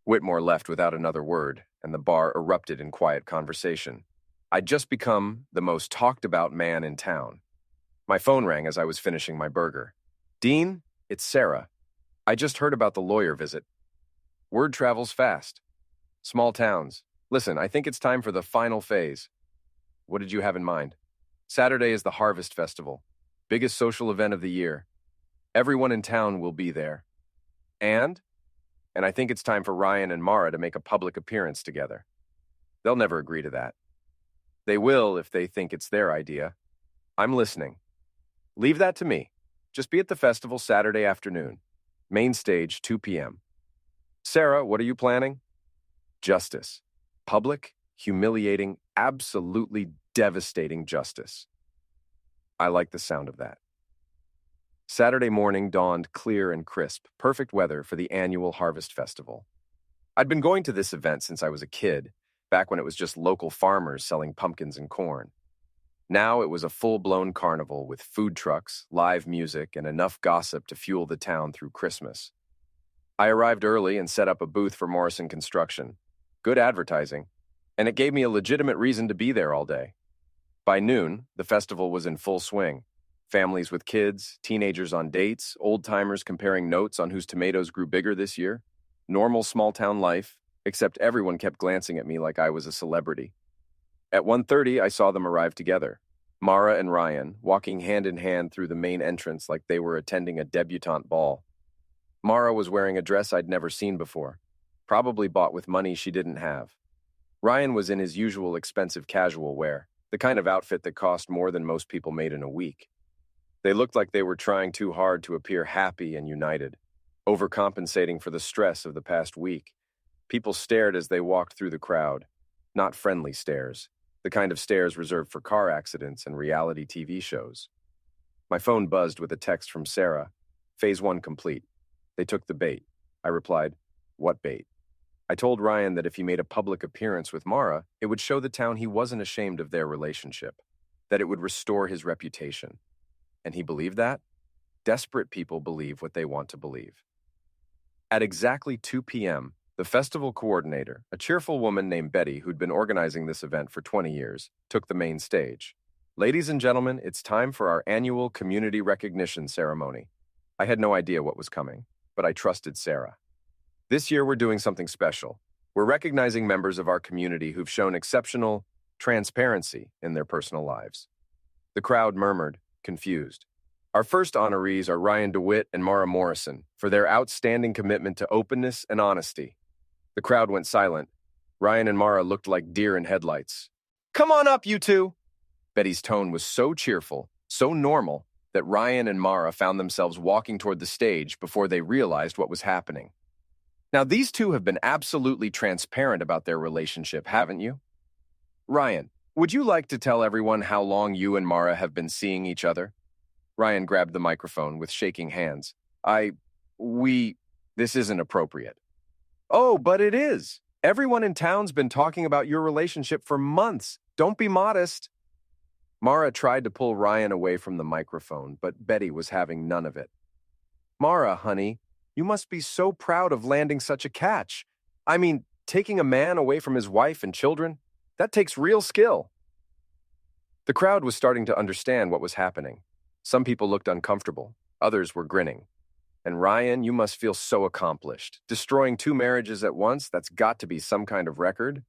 Whitmore left without another word, and the bar erupted in quiet conversation. I'd just become the most talked-about man in town. My phone rang as I was finishing my burger. Dean, it's Sarah. I just heard about the lawyer visit. Word travels fast. Small towns. Listen, I think it's time for the final phase. What did you have in mind? Saturday is the Harvest Festival, biggest social event of the year. Everyone in town will be there. And I think it's time for Ryan and Mara to make a public appearance together. They'll never agree to that. They will if they think it's their idea. I'm listening. Leave that to me. Just be at the festival Saturday afternoon. Main stage, 2 p.m. Sarah, what are you planning? Justice. Public, humiliating, absolutely devastating justice. I like the sound of that. Saturday morning dawned clear and crisp, perfect weather for the annual Harvest Festival. I'd been going to this event since I was a kid, back when it was just local farmers selling pumpkins and corn. Now it was a full-blown carnival with food trucks, live music, and enough gossip to fuel the town through Christmas. I arrived early and set up a booth for Morrison Construction. Good advertising, and it gave me a legitimate reason to be there all day. By noon, the festival was in full swing. Families with kids, teenagers on dates, old-timers comparing notes on whose tomatoes grew bigger this year. Normal small-town life, except everyone kept glancing at me like I was a celebrity. At 1:30, I saw them arrive together. Mara and Ryan, walking hand in hand through the main entrance like they were attending a debutante ball. Mara was wearing a dress I'd never seen before, probably bought with money she didn't have. Ryan was in his usual expensive casual wear, the kind of outfit that cost more than most people made in a week. They looked like they were trying too hard to appear happy and united, overcompensating for the stress of the past week. People stared as they walked through the crowd, not friendly stares, the kind of stares reserved for car accidents and reality TV shows. My phone buzzed with a text from Sarah. Phase 1 complete. They took the bait. I replied, what bait? I told Ryan that if he made a public appearance with Mara, it would show the town he wasn't ashamed of their relationship, that it would restore his reputation. And he believed that? Desperate people believe what they want to believe. At exactly 2 p.m., the festival coordinator, a cheerful woman named Betty who'd been organizing this event for 20 years, took the main stage. Ladies and gentlemen, it's time for our annual community recognition ceremony. I had no idea what was coming, but I trusted Sarah. This year we're doing something special. We're recognizing members of our community who've shown exceptional transparency in their personal lives. The crowd murmured, confused. Our first honorees are Ryan DeWitt and Mara Morrison for their outstanding commitment to openness and honesty. The crowd went silent. Ryan and Mara looked like deer in headlights. Come on up, you two! Betty's tone was so cheerful, so normal, that Ryan and Mara found themselves walking toward the stage before they realized what was happening. Now, these two have been absolutely transparent about their relationship, haven't you? Ryan, would you like to tell everyone how long you and Mara have been seeing each other? Ryan grabbed the microphone with shaking hands. This isn't appropriate. Oh, but it is. Everyone in town's been talking about your relationship for months. Don't be modest. Mara tried to pull Ryan away from the microphone, but Betty was having none of it. Mara, honey, you must be so proud of landing such a catch. I mean, taking a man away from his wife and children, that takes real skill. The crowd was starting to understand what was happening. Some people looked uncomfortable, others were grinning. And Ryan, you must feel so accomplished. Destroying 2 marriages at once, that's got to be some kind of record.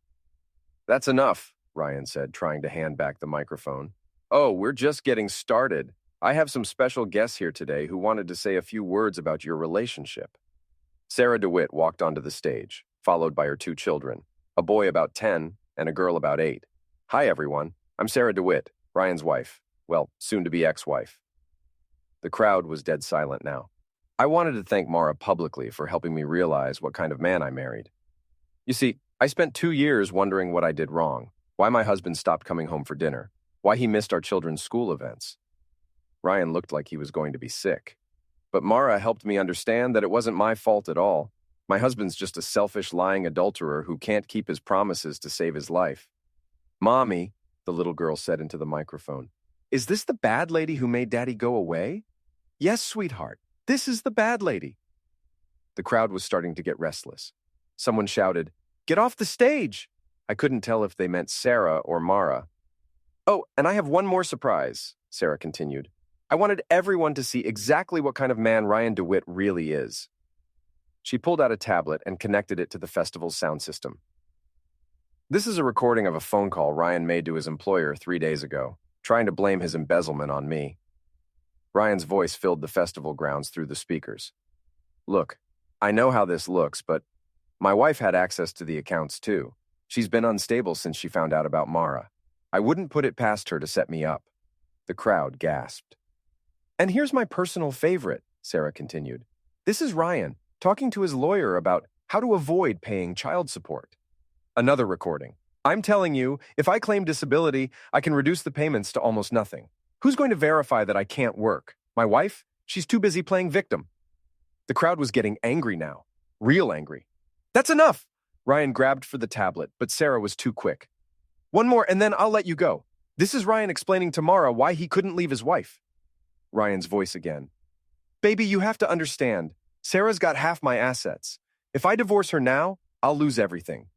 That's enough, Ryan said, trying to hand back the microphone. Oh, we're just getting started. I have some special guests here today who wanted to say a few words about your relationship. Sarah DeWitt walked onto the stage, followed by her 2 children, a boy about 10 and a girl about 8. Hi, everyone. I'm Sarah DeWitt, Ryan's wife. Well, soon-to-be ex-wife. The crowd was dead silent now. I wanted to thank Mara publicly for helping me realize what kind of man I married. You see, I spent 2 years wondering what I did wrong, why my husband stopped coming home for dinner, why he missed our children's school events. Ryan looked like he was going to be sick. But Mara helped me understand that it wasn't my fault at all. My husband's just a selfish, lying adulterer who can't keep his promises to save his life. Mommy, the little girl said into the microphone, is this the bad lady who made Daddy go away? Yes, sweetheart. This is the bad lady. The crowd was starting to get restless. Someone shouted, "Get off the stage!" I couldn't tell if they meant Sarah or Mara. "Oh, and I have one more surprise," Sarah continued. "I wanted everyone to see exactly what kind of man Ryan DeWitt really is." She pulled out a tablet and connected it to the festival's sound system. This is a recording of a phone call Ryan made to his employer 3 days ago, trying to blame his embezzlement on me. Ryan's voice filled the festival grounds through the speakers. "Look, I know how this looks, but my wife had access to the accounts too. She's been unstable since she found out about Mara. I wouldn't put it past her to set me up." The crowd gasped. "And here's my personal favorite," Sarah continued. "This is Ryan talking to his lawyer about how to avoid paying child support." Another recording. "I'm telling you, if I claim disability, I can reduce the payments to almost nothing. Who's going to verify that I can't work? My wife? She's too busy playing victim." The crowd was getting angry now. Real angry. "That's enough!" Ryan grabbed for the tablet, but Sarah was too quick. "One more, and then I'll let you go. This is Ryan explaining to Mara why he couldn't leave his wife." Ryan's voice again. "Baby, you have to understand. Sarah's got half my assets. If I divorce her now, I'll lose everything.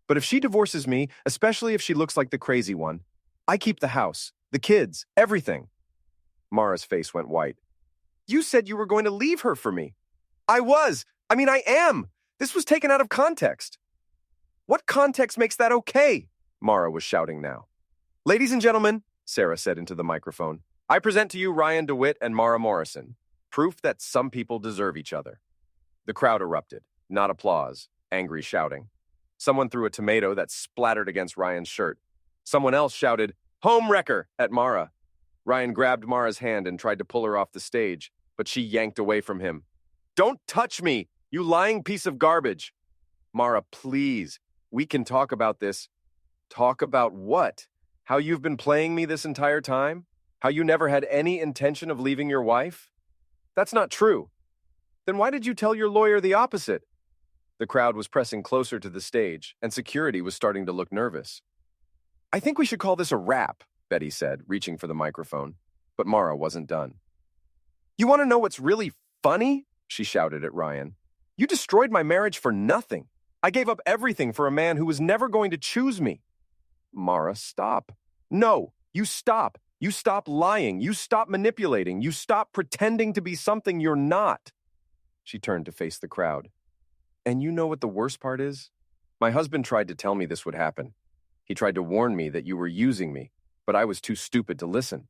But if she divorces me, especially if she looks like the crazy one, I keep the house, the kids, everything." Mara's face went white. "You said you were going to leave her for me." I am. This was taken out of context." "What context makes that okay?" Mara was shouting now. "Ladies and gentlemen," Sarah said into the microphone, "I present to you Ryan DeWitt and Mara Morrison, proof that some people deserve each other." The crowd erupted, not applause, angry shouting. Someone threw a tomato that splattered against Ryan's shirt. Someone else shouted, "Home wrecker," at Mara. Ryan grabbed Mara's hand and tried to pull her off the stage, but she yanked away from him. "Don't touch me, you lying piece of garbage." "Mara, please, we can talk about this." "Talk about what? How you've been playing me this entire time? How you never had any intention of leaving your wife?" "That's not true." "Then why did you tell your lawyer the opposite?" The crowd was pressing closer to the stage, and security was starting to look nervous. "I think we should call this a wrap," Betty said, reaching for the microphone. But Mara wasn't done. "You want to know what's really funny?" she shouted at Ryan. "You destroyed my marriage for nothing. I gave up everything for a man who was never going to choose me." "Mara, stop." "No, you stop. You stop lying. You stop manipulating. You stop pretending to be something you're not." She turned to face the crowd. "And you know what the worst part is? My husband tried to tell me this would happen. He tried to warn me that you were using me, but I was too stupid to listen."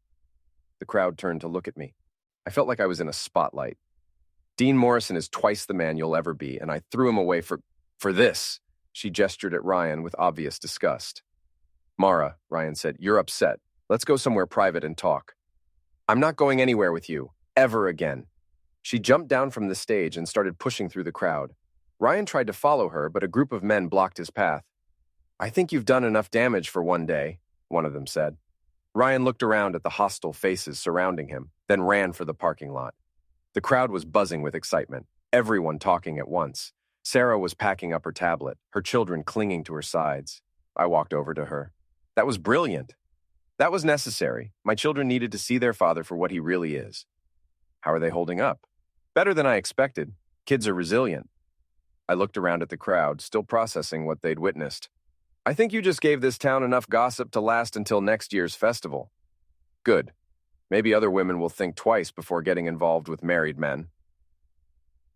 The crowd turned to look at me. I felt like I was in a spotlight. "Dean Morrison is twice the man you'll ever be, and I threw him away for this." She gestured at Ryan with obvious disgust. "Mara," Ryan said, "you're upset. Let's go somewhere private and talk." "I'm not going anywhere with you, ever again." She jumped down from the stage and started pushing through the crowd. Ryan tried to follow her, but a group of men blocked his path. "I think you've done enough damage for one day," one of them said. Ryan looked around at the hostile faces surrounding him, then ran for the parking lot. The crowd was buzzing with excitement, everyone talking at once. Sarah was packing up her tablet, her children clinging to her sides. I walked over to her. "That was brilliant. That was necessary. My children needed to see their father for what he really is." "How are they holding up?" "Better than I expected. Kids are resilient." I looked around at the crowd, still processing what they'd witnessed. "I think you just gave this town enough gossip to last until next year's festival." "Good. Maybe other women will think twice before getting involved with married men."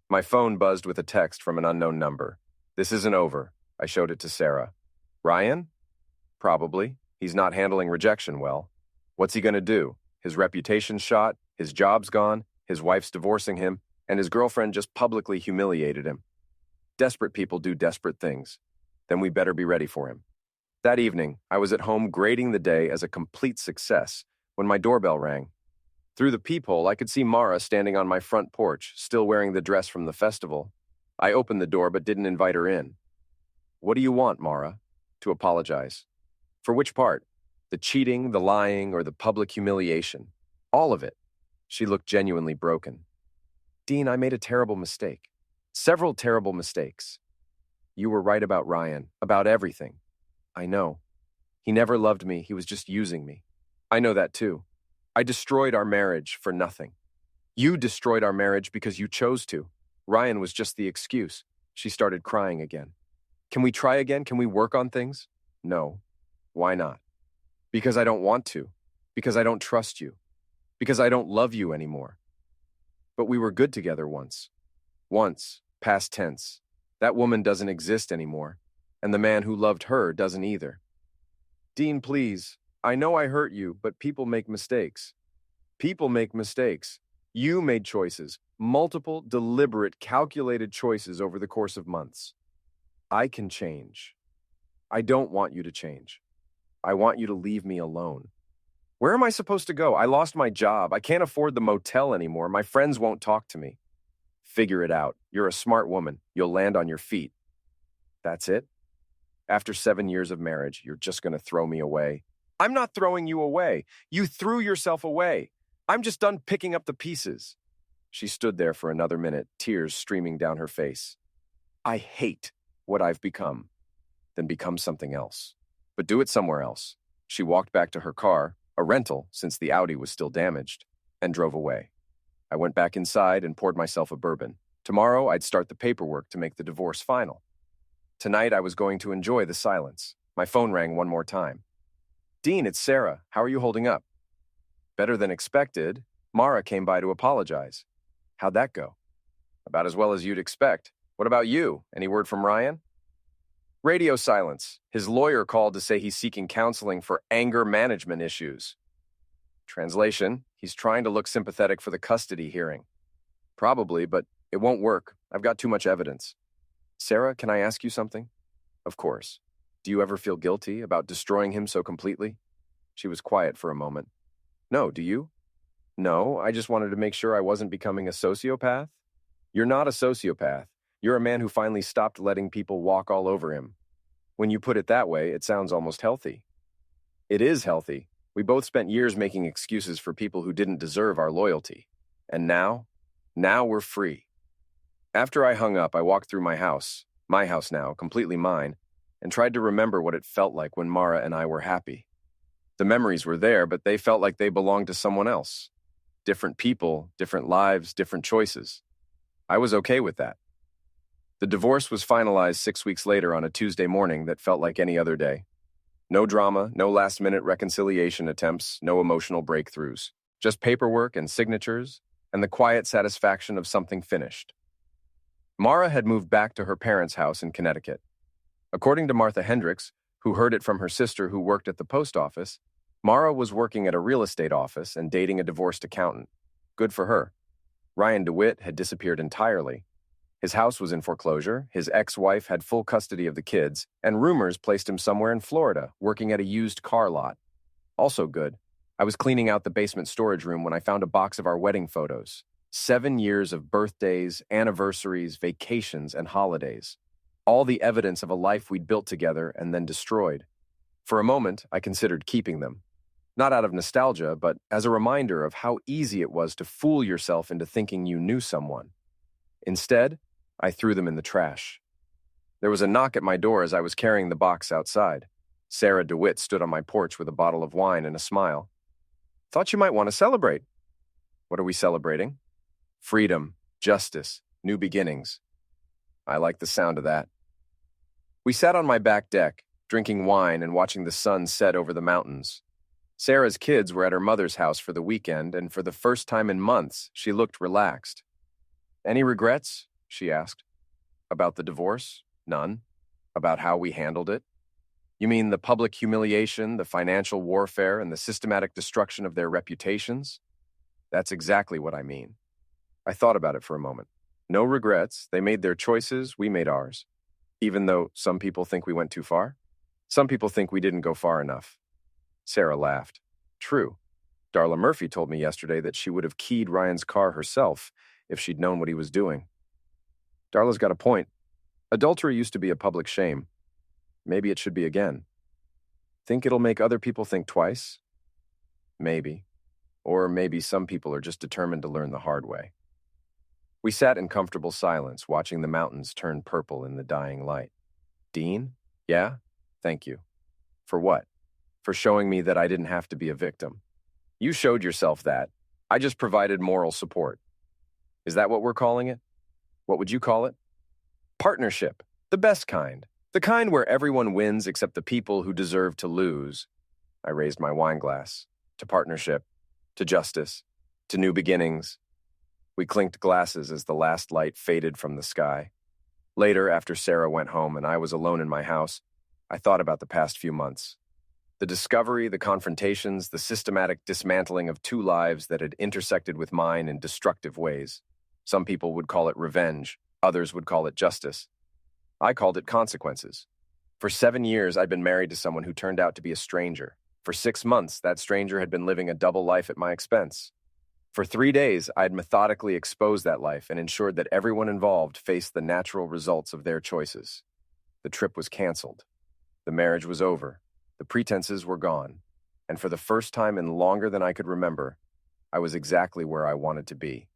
My phone buzzed with a text from an unknown number. "This isn't over." I showed it to Sarah. "Ryan?" "Probably. He's not handling rejection well. What's he going to do? His reputation's shot, his job's gone, his wife's divorcing him, and his girlfriend just publicly humiliated him. Desperate people do desperate things. Then we better be ready for him." That evening, I was at home grading the day as a complete success when my doorbell rang. Through the peephole, I could see Mara standing on my front porch, still wearing the dress from the festival. I opened the door but didn't invite her in. "What do you want, Mara?" "To apologize." "For which part? The cheating, the lying, or the public humiliation?" "All of it." She looked genuinely broken. "Dean, I made a terrible mistake. Several terrible mistakes. You were right about Ryan, about everything." "I know. He never loved me. He was just using me." "I know that too. I destroyed our marriage for nothing." You destroyed our marriage because you chose to. Ryan was just the excuse. She started crying again. Can we try again? Can we work on things? No. Why not? Because I don't want to. Because I don't trust you. Because I don't love you anymore. But we were good together once. Once, past tense. That woman doesn't exist anymore. And the man who loved her doesn't either. Dean, please. I know I hurt you, but people make mistakes. People make mistakes. You made choices, multiple, deliberate, calculated choices over the course of months. I can change. I don't want you to change. I want you to leave me alone. Where am I supposed to go? I lost my job. I can't afford the motel anymore. My friends won't talk to me. Figure it out. You're a smart woman. You'll land on your feet. That's it? After 7 years of marriage, you're just going to throw me away. I'm not throwing you away. You threw yourself away. I'm just done picking up the pieces. She stood there for another minute, tears streaming down her face. I hate what I've become. Then become something else. But do it somewhere else. She walked back to her car, a rental since the Audi was still damaged, and drove away. I went back inside and poured myself a bourbon. Tomorrow, I'd start the paperwork to make the divorce final. Tonight, I was going to enjoy the silence. My phone rang one more time. Dean, it's Sarah. How are you holding up? Better than expected. Mara came by to apologize. How'd that go? About as well as you'd expect. What about you? Any word from Ryan? Radio silence. His lawyer called to say he's seeking counseling for anger management issues. Translation, he's trying to look sympathetic for the custody hearing. Probably, but it won't work. I've got too much evidence. Sarah, can I ask you something? Of course. Do you ever feel guilty about destroying him so completely? She was quiet for a moment. No, do you? No, I just wanted to make sure I wasn't becoming a sociopath. You're not a sociopath. You're a man who finally stopped letting people walk all over him. When you put it that way, it sounds almost healthy. It is healthy. We both spent years making excuses for people who didn't deserve our loyalty. And now we're free. After I hung up, I walked through my house now, completely mine, and tried to remember what it felt like when Mara and I were happy. The memories were there, but they felt like they belonged to someone else. Different people, different lives, different choices. I was okay with that. The divorce was finalized 6 weeks later on a Tuesday morning that felt like any other day. No drama, no last-minute reconciliation attempts, no emotional breakthroughs. Just paperwork and signatures, and the quiet satisfaction of something finished. Mara had moved back to her parents' house in Connecticut. According to Martha Hendricks, who heard it from her sister who worked at the post office, Mara was working at a real estate office and dating a divorced accountant. Good for her. Ryan DeWitt had disappeared entirely. His house was in foreclosure, his ex-wife had full custody of the kids, and rumors placed him somewhere in Florida, working at a used car lot. Also good. I was cleaning out the basement storage room when I found a box of our wedding photos. 7 years of birthdays, anniversaries, vacations, and holidays. All the evidence of a life we'd built together and then destroyed. For a moment, I considered keeping them. Not out of nostalgia, but as a reminder of how easy it was to fool yourself into thinking you knew someone. Instead, I threw them in the trash. There was a knock at my door as I was carrying the box outside. Sarah DeWitt stood on my porch with a bottle of wine and a smile. Thought you might want to celebrate. What are we celebrating? Freedom, justice, new beginnings. I like the sound of that. We sat on my back deck, drinking wine and watching the sun set over the mountains. Sarah's kids were at her mother's house for the weekend, and for the first time in months, she looked relaxed. Any regrets? She asked. About the divorce? None. About how we handled it? You mean the public humiliation, the financial warfare, and the systematic destruction of their reputations? That's exactly what I mean. I thought about it for a moment. No regrets. They made their choices, we made ours. Even though some people think we went too far? Some people think we didn't go far enough. Sarah laughed. True. Darla Murphy told me yesterday that she would have keyed Ryan's car herself if she'd known what he was doing. Darla's got a point. Adultery used to be a public shame. Maybe it should be again. Think it'll make other people think twice? Maybe. Or maybe some people are just determined to learn the hard way. We sat in comfortable silence, watching the mountains turn purple in the dying light. Dean? Yeah? Thank you. For what? For showing me that I didn't have to be a victim. You showed yourself that. I just provided moral support. Is that what we're calling it? What would you call it? Partnership. The best kind. The kind where everyone wins except the people who deserve to lose. I raised my wine glass. To partnership. To justice. To new beginnings. We clinked glasses as the last light faded from the sky. Later, after Sarah went home and I was alone in my house, I thought about the past few months. The discovery, the confrontations, the systematic dismantling of two lives that had intersected with mine in destructive ways. Some people would call it revenge. Others would call it justice. I called it consequences. For 7 years, I'd been married to someone who turned out to be a stranger. For 6 months, that stranger had been living a double life at my expense. For 3 days, I had methodically exposed that life and ensured that everyone involved faced the natural results of their choices. The trip was canceled. The marriage was over. The pretenses were gone. And for the first time in longer than I could remember, I was exactly where I wanted to be.